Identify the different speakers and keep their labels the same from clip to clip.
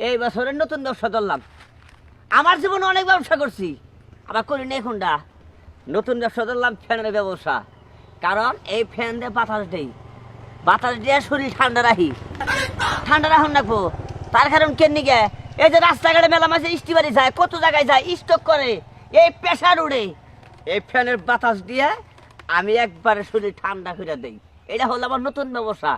Speaker 1: এই বছরের নতুন ব্যবসা ধরলাম। আমার জীবনে অনেক ব্যবসা করছি, আবার করি না এখনটা। নতুন ব্যবসা ধরলাম ফ্যানের ব্যবসা। কারণ এই ফ্যান দিয়ে বাতাস দিয়ে শরীর ঠান্ডা রাখুন রাখবো। তার কারণ কেন গে এই যে রাস্তাঘাটে মেলা মাঝে স্টিমারি যায়, কত জায়গায় যায়, স্টক করে, এই প্রেসার উড়ে। এই ফ্যানের বাতাস দিয়ে আমি একবারে শরীর ঠান্ডা করে দেই। এটা হলো আমার নতুন ব্যবসা।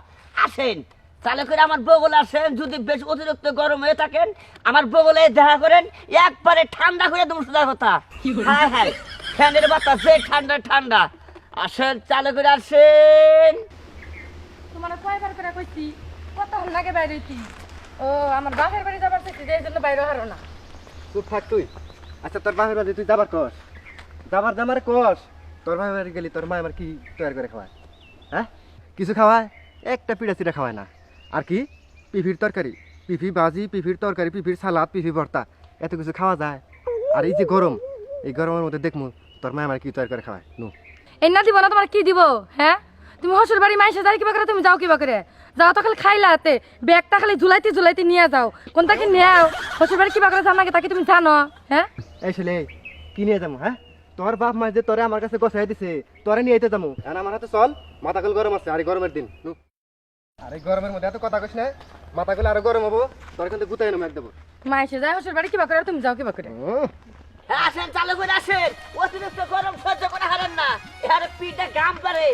Speaker 1: আসেন তাহলে করে আমার বগলে আসেন, যদি বেশি অতিরিক্ত গরম হয়ে থাকেন আমার বগলে দেখা করেন, একবারে ঠান্ডা করে দেবো। সোজা কথা, হ্যাঁ হ্যাঁ, ফ্যানের বাতাস ঠান্ডা ঠান্ডা। আসেন চালু করে আসেন।
Speaker 2: তোমার কয়বার করে কইছি কত লাগে বাইরে হইতি। ও আমার বাপের বাড়ি যাবার চাইছি, এই জন্য বাইরে হারো না।
Speaker 3: তুই থাক তুই। আচ্ছা তোর বাপের বাড়ি তুই যাবার কস, যাবার কস। তোর বাপের বাড়ি গেলি তোর মা আমার কি তৈরি করে খাওয়ায়? হ্যাঁ, কিছু খাওয়ায়? একটা পিঠা চিড়া খাওয়ায় না। আর কি পিফির তরকারি, পিফি ভাজি, পিফির তরকারি, পিফির সালাদ, পিফি ভর্তা, এত কিছু খাওয়া যায়? আর এই যে গরম, এই গরমের মধ্যে দেখমু তোর মা আমার কি তৈরি করে খাওয়ায়। নু
Speaker 2: এই না দিব না তোমার কি দিব? হ্যাঁ, তুমি হসুর বাড়ি মাইসে যাই কিবা করে, তুমি যাও কিবা করে যাও তো খালি খাইলা হাতে ব্যাগটা খালি ঝুলাইতে নিয়ে যাও। কোনটা কি নেও হসুর বাড়ি কিবা করে জানা তাকে তুমি জানো? হ্যাঁ
Speaker 3: এই ছেলে কি নিয়ে যাবো? হ্যাঁ, তোর বাপ মা যে তোরে আমার কাছে গছাই দিছে, তোরে নিয়ে যেতে যাবো। আর আমার হাতে চল, মাথা গুলো গরম আছে। আর এই গরমের দিন, আর এই গরমের মধ্যে এত কথা কইস না, মাথা গুলো আরো গরম হবো। তোর কিন্তু গুতাই নেবো একদম।
Speaker 2: মাইসে যাই হসুর বাড়ি কিবা করে, তুমি যাও কিবা করে।
Speaker 1: আসেন চালু করে আসেন, অতিরিক্ত গরম সহ্য করে হারেন না। এর পিঠে গাম পারে।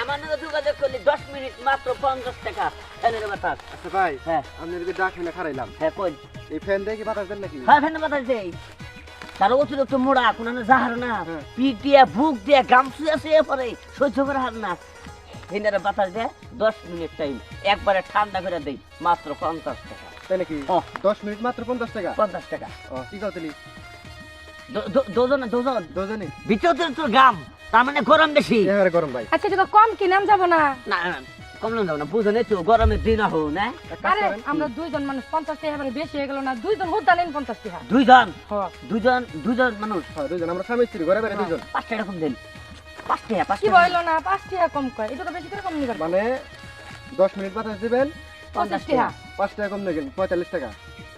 Speaker 1: আমার নাকি যোগাযোগ করলি 10 মিনিট মাত্র 50 টাকা ফ্যানের বাতাস।
Speaker 3: আচ্ছা ভাই,
Speaker 1: হ্যাঁ
Speaker 3: আপনি যদি ডাক এনে খারাইলাম,
Speaker 1: হ্যাঁ কই
Speaker 3: এই ফ্যান দিয়ে কি বাতাস দেন নাকি?
Speaker 1: হ্যাঁ ফ্যানের বাতাস দেই। তার অতিরিক্ত মোড়া কোন জাহার না,
Speaker 3: হ্যাঁ।
Speaker 1: পিঠ দিয়ে বুক দিয়ে গাম শুয়ে পরে সহ্য করে হার না। ফ্যানের বাতাস দেয় 10 মিনিট টাইম, একবারে ঠান্ডা করে দেই মাত্র 50 টাকা।
Speaker 3: তাই নাকি?
Speaker 1: ও
Speaker 3: 10 মিনিট মাত্র 50 টাকা?
Speaker 1: 50 টাকা।
Speaker 3: ও কি কতলি?
Speaker 1: দুজন
Speaker 3: দুজনই
Speaker 1: ভিতরে তো গাম, তার মানে গরম বেশি।
Speaker 3: এবারে গরম ভাই।
Speaker 2: আচ্ছা যদি কম কি নাম যাবো না?
Speaker 1: না না, কমলাম যাবো না, বুঝো তো গরমের দিন আহ না।
Speaker 3: এক কাজ
Speaker 2: আরে
Speaker 3: করেন।
Speaker 2: আমরা দুইজন মানুষ 50 টাকা এবারে বেশি হয়ে গেল না? দুইজন হুদ্দা নেন 50 টাকা।
Speaker 1: দুজন মানুষ
Speaker 3: হ্যাঁ, দুজন আমরা স্বামী স্ত্রী, ঘরে বাইরে দুজন।
Speaker 1: 5 টাকা কম দেন। 5 টাকা
Speaker 2: কি বললো না 5 টাকা কম কয়? এটা তো বেশি করে কম নিবার।
Speaker 3: মানে 10 মিনিট বাতাস দিবেন,
Speaker 2: 50 টাকা।
Speaker 3: 5 টাকা কম নেবেন, 45 টাকা।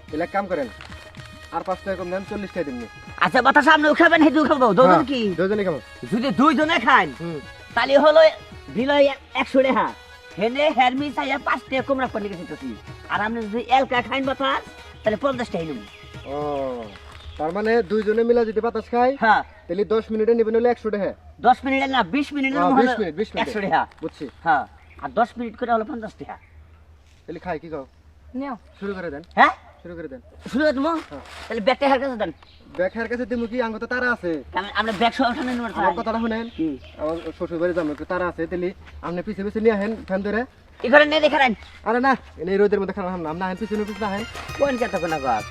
Speaker 3: তাহলে এক কাম করেন, আর 5 টাকা কম দেন, 40 টাকা দিন।
Speaker 1: আচ্ছা বাতাস সামনে খাবেন, হেঁটু খাবো দুজন কি?
Speaker 3: দুজনই খাবো।
Speaker 1: যদি দুইজনে খান তাহলে হলো বিলয় 100 টাকা। হেনে হেরমি চাইয়া 5 টাকা কম রাখবার লিখে দিতেছি। আর আপনি যদি এলকা খাইন বাতাস তাহলে 50 টাকা নেব।
Speaker 3: ও তার মানে দুইজনে মিলে যদি বাতাস খাই,
Speaker 1: হ্যাঁ
Speaker 3: তাহলে 10 মিনিটে নেবেন হলো 100 টাকা।
Speaker 1: 10 মিনিট না 20 মিনিট
Speaker 3: 20 মিনিট
Speaker 1: 100 টাকা।
Speaker 3: বুঝছি।
Speaker 1: হ্যাঁ, আর 10 মিনিট করে হলো 50 টাকা।
Speaker 3: তাহলে খাই কি খাও?
Speaker 2: নাও
Speaker 3: শুরু করে দেন,
Speaker 1: হ্যাঁ
Speaker 3: শুরু করে দেন।
Speaker 1: শুরু করে দেবো।
Speaker 3: হ্যাঁ।
Speaker 1: তাহলে ব্যাগটা হের কাছে দেন।
Speaker 3: ব্যাখ্যার কাছে দিমু কি? আঙ্গ তো তারা আছে।
Speaker 1: আমরা ব্যাগ সহ ওখানে নেব।
Speaker 3: আমার কথাটা শুনেন, আমার শ্বশুর বাড়ি যাবো, একটু তারা আছে। তাহলে আপনি পিছে পিছে নিয়ে আহেন ফ্যান ধরে।
Speaker 1: এখানে নিয়ে দেখে নেন।
Speaker 3: আরে না, এই রোদের মধ্যে খারাপ না, আহেন পিছনে পিছনে আহেন।
Speaker 1: কোন কথা কোন বাপ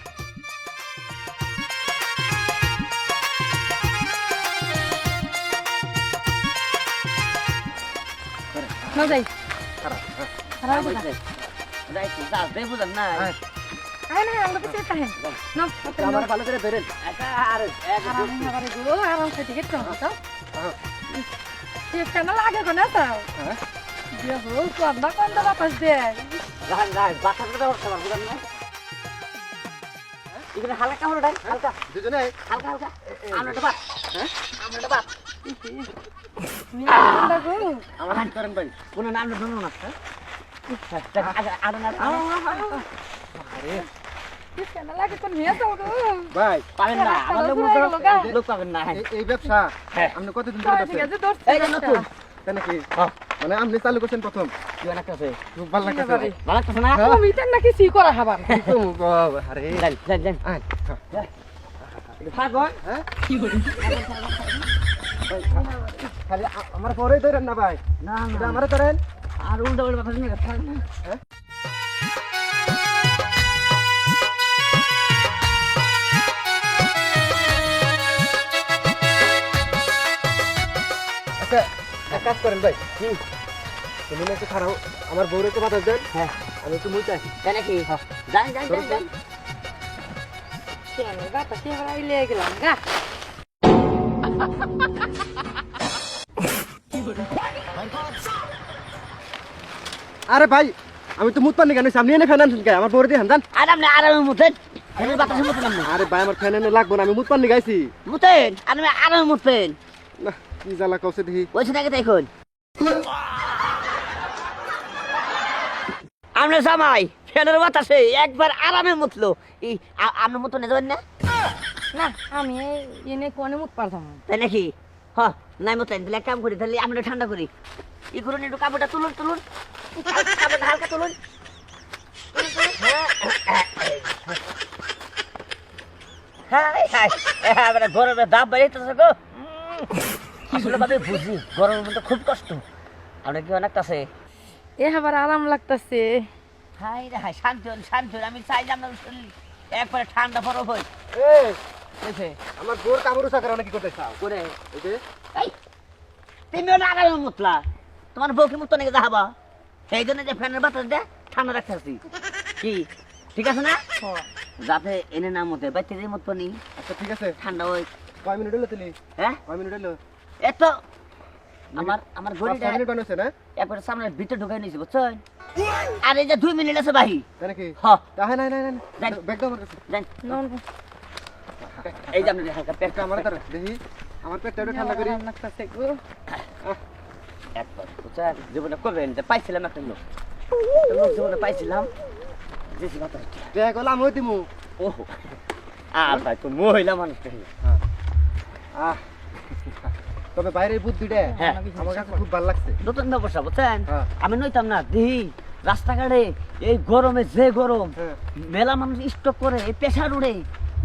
Speaker 2: না যাই
Speaker 3: খারাপ, হ্যাঁ।
Speaker 2: খারাপ কথা।
Speaker 1: রাইট যা দে বুঝাম না।
Speaker 3: হ্যাঁ।
Speaker 2: আয় না আমরা পিছে তাহেন নাও
Speaker 3: আমার ভালো করে ধরেন।
Speaker 1: আচ্ছা আর
Speaker 2: আরাম করে গো আরাম করে টিকেট তো তো
Speaker 3: হ্যাঁ,
Speaker 2: ঠিক কেন লাগে কোন তো
Speaker 3: হ্যাঁ।
Speaker 2: দিয়ে হো কোনটা কোনটা বাতাস দে
Speaker 1: রান রান বাসা করে দাও সবার বুঝাম না। এখানে হালকা হলো ডাই হালকা
Speaker 3: দুজনে
Speaker 1: হালকা হালকা। আমরা তো বাপ,
Speaker 3: হ্যাঁ,
Speaker 1: আমরা তো বাপ।
Speaker 2: তুমি কোনটা গো
Speaker 3: আমার হাত করেন ভাই।
Speaker 1: কোন নাম না জানো না। আর না
Speaker 3: আরে
Speaker 2: ঠিক কেন লাগে কোন নিয়ে যাও গো
Speaker 3: ভাই,
Speaker 1: পাবেন না, আমার লোক লোক পাবেন না।
Speaker 3: এই ব্যবসা
Speaker 1: হ্যাঁ।
Speaker 3: আপনি কতদিন ধরে
Speaker 2: ঠিক
Speaker 3: করছেন?
Speaker 2: আছে দৌড়
Speaker 1: এই যে নতুন
Speaker 3: তাই নাকি?
Speaker 1: হ্যাঁ।
Speaker 3: মানে আপনি চালু করছেন প্রথম?
Speaker 1: কি লাগতেছে?
Speaker 3: খুব ভালো লাগতেছে।
Speaker 1: ভালো লাগতেছে না?
Speaker 2: তুমি তেন নাকি সি করা খাবার
Speaker 3: একদম বাবা, আরে
Speaker 1: যান যান যান।
Speaker 3: আয়, হ্যাঁ।
Speaker 1: থাকুন।
Speaker 3: হ্যাঁ?
Speaker 2: কি করি
Speaker 3: ভাই, খালি আমার পরেই ধরেন না ভাই,
Speaker 1: না
Speaker 3: এটা
Speaker 1: না
Speaker 3: আমারে ধরেন।
Speaker 1: আর উল্টা উল্টা কথা নিয়ে থাক না।
Speaker 3: আচ্ছা এক কাজ করেন ভাই, কি তুমি না একটু খারাপ, আমার বউরে একটু বাতাস দেন।
Speaker 1: হ্যাঁ
Speaker 3: আমি একটু মুই চাই।
Speaker 1: তাই নাকি? যান যান যান যান।
Speaker 2: কেন বাতাস এবার আইলে গেলাম গা
Speaker 3: আরে ভাই আমি তো মুত পানি কেন সামনে এনে ফ্যান আনছেন কে আমার বড় দিয়ে হান
Speaker 1: আর আপনি আরামে মুতেন ফ্যানের বাতাসে মুতেন আপনি
Speaker 3: আরে ভাই আমার ফ্যান এনে লাগবো না আমি মুত পানি গাইছি
Speaker 1: মুতেন আপনি আরামে মুতবেন
Speaker 3: না কি জ্বালা কওছে দেখি
Speaker 1: বলছি নাকি দেখুন আপনার জামাই ফ্যানের বাতাসে একবার আরামে মুতলো এই আপনার মতো নেই যাবেন না
Speaker 2: না আমি এনে কোনে মুখ পারতাম না।
Speaker 1: তাই নাকি হ নাই মতলেন তাহলে এক কাম করি তাহলে আমরা ঠান্ডা করি ই করুন একটু কাপড়টা তুলুন তুলুন কাপড়টা হালকা তুলুন গরমে দাম বাড়িতেছে গো আসলে ভাবে বুঝি গরমের মধ্যে খুব কষ্ট আপনার কি অনেক আছে
Speaker 2: এ আবার আরাম লাগতাছে।
Speaker 1: হাই রে হাই শান্তি হন শান্তি হন আমি চাই যে আপনার শরীর একবারে ঠান্ডা বরফ হই
Speaker 3: এই
Speaker 1: বুঝছে
Speaker 3: আমার বোর কামড় সাকার অনেক কি করতে চাও
Speaker 1: করে
Speaker 3: এই যে
Speaker 1: এই তুমিও না আগামী মুতলা তোমার বউকে মুত নাকি যাহাবা সেই জন্য যে ফ্যানের বাতাস দেয় ঠান্ডা রাখতে আসি কি ঠিক আছে না যাতে এনে না মতে বাইতে যে মত পানি
Speaker 3: আচ্ছা ঠিক আছে
Speaker 1: ঠান্ডা ওই
Speaker 3: কয় মিনিট হলো তুলি
Speaker 1: হ্যাঁ
Speaker 3: কয় মিনিট হলো
Speaker 1: এত আমার ঘড়িটা
Speaker 3: 5 মিনিট বানাইছে না
Speaker 1: একবারে সামনের ভিতরে ঢুকাই নিয়েছি বুঝছেন আর এই যে 2 মিনিট আছে বাহি
Speaker 3: তাই নাকি
Speaker 1: হ
Speaker 3: তাই নাই নাই নাই
Speaker 1: যাই।
Speaker 3: ব্যাগ দাও আমার কাছে
Speaker 1: যান
Speaker 2: নন
Speaker 1: এই যে আপনি হালকা পেট
Speaker 3: পেটটা আমার তার দেখি আমার পেটটা একটু ঠান্ডা করি
Speaker 2: আরাম লাগতাছে গো।
Speaker 1: একবার বুঝছেন জীবনে করবেন যে পাইছিলাম একটা লোক জীবনে পাইছিলাম যেছি বাতাস
Speaker 3: দেখ গলাম হই দিমু
Speaker 1: ওহো আর ভাই তো মহিলা মানুষ
Speaker 3: আহ তবে বাইরের বুদ্ধিটা
Speaker 1: হ্যাঁ।
Speaker 3: আমার কাছে খুব ভালো লাগছে
Speaker 1: নতুন ব্যবসা বুঝছেন
Speaker 3: হ্যাঁ।
Speaker 1: আমি নইতাম না দিহি রাস্তাঘাটে এই গরমে যে গরম
Speaker 3: হ্যাঁ
Speaker 1: মেলা মানুষ স্টক করে এই প্রেশার উড়ে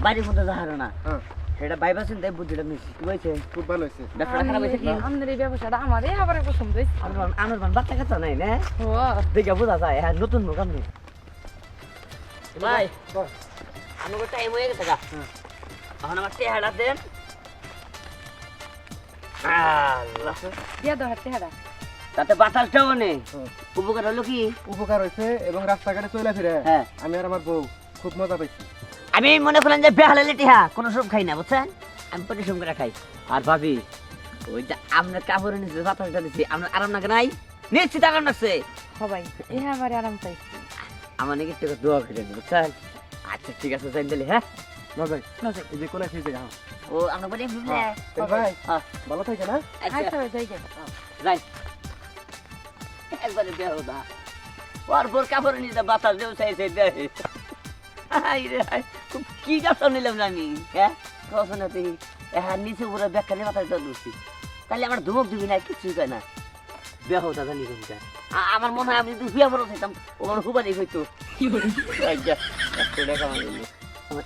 Speaker 1: বাইরের মধ্যে যাহার না
Speaker 3: হ্যাঁ
Speaker 1: সেটা বাইবা চিন্তা বুদ্ধিটা মিশি কি বলছে
Speaker 3: খুব ভালো হয়েছে
Speaker 1: ব্যবসাটা খারাপ হয়েছে কি
Speaker 2: আমাদের এই ব্যবসাটা আমার আবার পছন্দ হয়েছে।
Speaker 1: আমার বাচ্চা কাচ্চা নাই না
Speaker 2: ও
Speaker 1: দেখে বোঝা যায় হ্যাঁ নতুন মুখ আপনি ভাই
Speaker 3: বল।
Speaker 1: আমাকে টাইম হয়ে গেছে গা
Speaker 3: হ্যাঁ।
Speaker 1: এখন আমার চেহারা দেন আল্লাহ
Speaker 2: দিয়া দাও হাতে হারা
Speaker 1: তাতে বাতাসটাও নেই
Speaker 3: হ্যাঁ।
Speaker 1: উপকার হলো কি
Speaker 3: উপকার হয়েছে এবং রাস্তাঘাটে চলে ফিরে
Speaker 1: হ্যাঁ।
Speaker 3: আমি আর আমার বউ খুব মজা পাইছি
Speaker 1: আমি মনে করলাম যে বেহালে লেটিহা কোনো সব খাই না বুঝছেন আমি পরিশ্রম করে খাই আর ভাবি ওই যে আপনার কাপড়ে নিচে বাতাসটা দিচ্ছি আপনার আরাম লাগে নাই নিশ্চিত আরাম লাগছে
Speaker 2: সবাই এ আবার আরাম চাইছে।
Speaker 1: আমার নাকি একটু দোয়া করে দেন বুঝছেন আচ্ছা ঠিক আছে যাই দিলে হ্যাঁ
Speaker 3: মজাই
Speaker 2: নজর
Speaker 3: এই যে কোনায় খেয়ে যাও
Speaker 1: ও আপনার বাড়ি বুঝলে
Speaker 3: ভাই
Speaker 1: হ্যাঁ
Speaker 3: ভালো থাকে না
Speaker 1: আচ্ছা
Speaker 2: আচ্ছা যাই যাই
Speaker 1: যাই একবারে বেহুদা ওর বোর কাপড়ে নিচে বাতাস দেও চাইছে দেয় হাই রে হাই কি ব্যবসা নিলাম না আমি হ্যাঁ কখন তুই হ্যাঁ নিচে উপরে ব্যাখ্যা বাতাস দেওয়া দিচ্ছি তাহলে আমার ধুমক দিবি না কিছুই কয় না বেহুদা জানি কোনটা আমার মনে হয় আমি যদি হুয়া বড় থাকতাম ও আমার হুবারি হইতো কি বলি দেখা আমার